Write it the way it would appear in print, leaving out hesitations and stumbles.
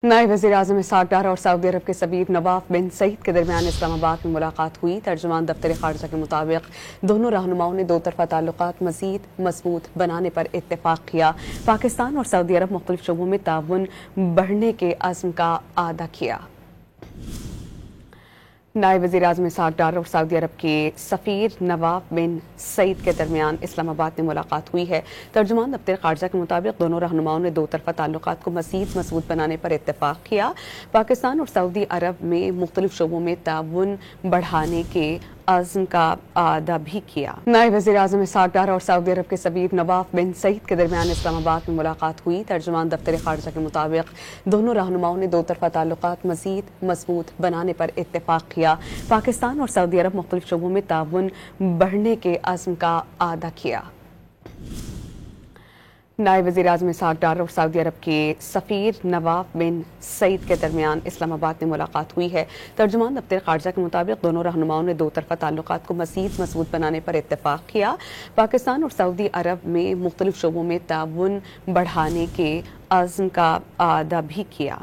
नायब वज़ीर-ए-आज़म इसहाक डार और सऊदी अरब के सफीर नवाफ बिन सईद के दरमियान इस्लामाबाद में मुलाकात हुई। तर्जुमान दफ्तर ख़ारजा के मुताबिक दोनों रहनुमाओं ने दो तरफ़ा ताल्लुकात मज़ीद मज़बूत बनाने पर इत्तेफ़ाक़ किया। पाकिस्तान और सऊदी अरब मुख्तलिफ शोबों में ताउन बढ़ने के अज़्म का आदा किया। नायब वज़ीर-ए-आज़म इसहाक डार और सऊदी अरब के सफीर नवाफ बिन सईद के दरमियान इस्लामाबाद में मुलाकात हुई है। तर्जुमान दफ्तर ख़ारजा के मुताबिक दोनों रहनुमाओं ने दो तरफ़ा ताल्लुकात को मज़ीद मज़बूत बनाने पर इत्तेफ़ाक़ किया। पाकिस्तान और सऊदी अरब में मुख्तलिफ शोबों में ताउन बढ़ाने के अज़्म का आदा भी किया। नायब वज़ीर-ए-आज़म इसहाक डार और सऊदी अरब के सफीर नवाफ बिन सईद के दरमियान इस्लामाबाद में मुलाकात हुई। तर्जुमान दफ्तर ख़ारजा के मुताबिक दोनों रहनुमाओं ने दो तरफ़ा ताल्लुकात मज़ीद मज़बूत बनाने पर इत्तेफ़ाक़ किया। पाकिस्तान और सऊदी अरब मुख्तलिफ शोबों में ताउन बढ़ने के अज़्म का आदा किया। नायब वज़ीर-ए-आज़म इसहाक डार और सऊदी अरब के सफीर नवाफ बिन सईद के दरमियान इस्लामाबाद में मुलाकात हुई है। तर्जुमान दफ्तर ख़ारजा के मुताबिक दोनों रहनुमाओं ने दो तरफ़ा ताल्लुकात को मज़ीद मज़बूत बनाने पर इत्तेफ़ाक़ किया। पाकिस्तान और सऊदी अरब में मुख्तलिफ शोबों में ताउन बढ़ाने के अज़्म का आदा भी किया।